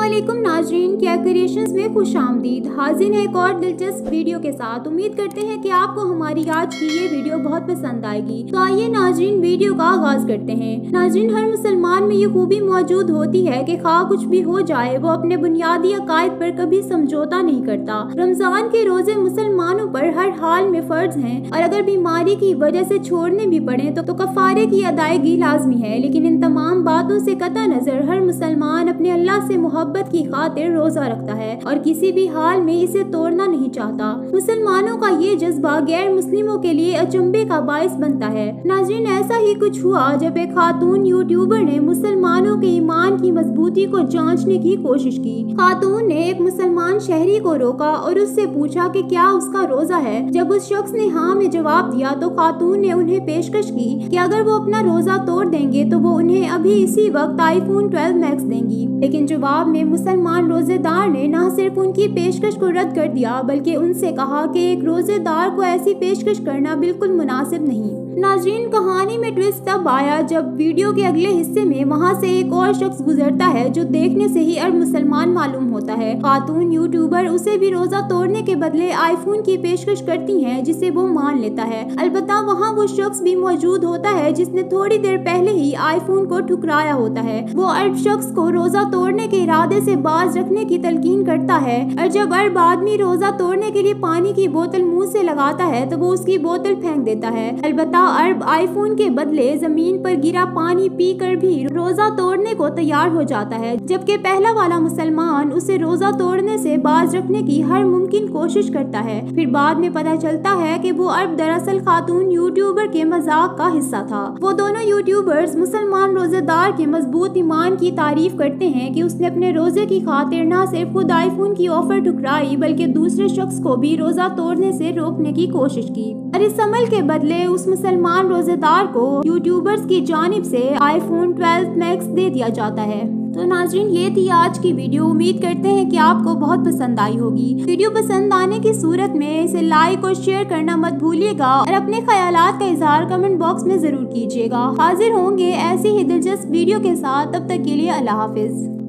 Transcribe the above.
अस्सलामुअलैकुम नाजरीन, क्या क्रिएशंस में खुश आमदीद। हाजिर है एक और दिलचस्प वीडियो के साथ। उम्मीद करते हैं कि आपको हमारी आज की ये वीडियो बहुत पसंद आएगी। तो आइए नाजरीन वीडियो का आगाज करते हैं। नाजरीन, हर मुसलमान में ये खूबी मौजूद होती है कि खा कुछ भी हो जाए वो अपने बुनियादी अकायद पर कभी समझौता नहीं करता। रमजान के रोजे मुसलमानों पर हर हाल में फर्ज हैं और अगर बीमारी की वजह से छोड़ने भी पड़े तो कफारे की अदायगी लाजमी है। लेकिन इन तमाम बातों से कतई नजर हर मुसलमान अपने अल्लाह से मोहब्बत की खातिर रोजा रखता है और किसी भी हाल में इसे तोड़ना नहीं चाहता। मुसलमानों का ये जज्बा गैर मुस्लिमों के लिए अचंभे का बाइस बनता है। नाज़रीन, ऐसा ही कुछ हुआ जब एक खातून यूट्यूबर ने मुसलमानों के ईमान की मजबूती को जांचने की कोशिश की। खातून ने एक मुसलमान शहरी को रोका और उससे पूछा कि क्या उसका रोजा है। जब उस शख्स ने हाँ में जवाब दिया तो खातून ने उन्हें पेशकश की कि अगर वो अपना रोजा तोड़ देंगे तो वो उन्हें अभी इसी वक्त iPhone 12 मैक्स देंगी। लेकिन जवाब में मुसलमान रोजेदार ने न सिर्फ उनकी पेशकश को रद्द कर दिया बल्कि उनसे कहा कि एक रोजेदार को ऐसी पेशकश करना बिल्कुल मुनासिब नहीं। नाज़रीन, कहानी में ट्विस्ट तब आया जब वीडियो के अगले हिस्से में वहां से एक और शख्स गुजरता है जो देखने से ही अरब मुसलमान मालूम होता है। खातून यूट्यूबर उसे भी रोजा तोड़ने के बदले आईफोन की पेशकश करती हैं जिसे वो मान लेता है। अलबत्ता वहां वो शख्स भी मौजूद होता है जिसने थोड़ी देर पहले ही आईफोन को ठुकराया होता है। वो अरब शख्स को रोजा तोड़ने के इरादे से बाज रखने की तलकीन करता है और जब अरब आदमी रोजा तोड़ने के लिए पानी की बोतल मुंह से लगाता है तो वो उसकी बोतल फेंक देता है। अलबत्ता अरब आईफोन के बदले जमीन पर गिरा पानी पीकर भी रोजा तोड़ने को तैयार हो जाता है, जबकि पहला वाला मुसलमान उसे रोजा तोड़ने से बाज रखने की हर मुमकिन कोशिश करता है। फिर बाद में पता चलता है कि वो अरब दरअसल खातून यूट्यूबर के मजाक का हिस्सा था। वो दोनों यूट्यूबर्स मुसलमान रोजेदार के मजबूत ईमान की तारीफ करते हैं कि उसने अपने रोजे की खातिर न सिर्फ खुद आईफोन की ऑफर ठुकराई बल्कि दूसरे शख्स को भी रोजा तोड़ने से रोकने की कोशिश की और इस अमल के बदले उस मुसलमान रोजेदार को यूट्यूबर्स की जानिब से iPhone 12 मैक्स दे दिया जाता है। तो नाज़रीन, ये थी आज की वीडियो। उम्मीद करते हैं कि आपको बहुत पसंद आई होगी। वीडियो पसंद आने की सूरत में इसे लाइक और शेयर करना मत भूलिएगा और अपने ख्यालात का इजहार कमेंट बॉक्स में जरूर कीजिएगा। हाजिर होंगे ऐसी ही दिलचस्प वीडियो के साथ, तब तक के लिए अल्लाह हाफिज।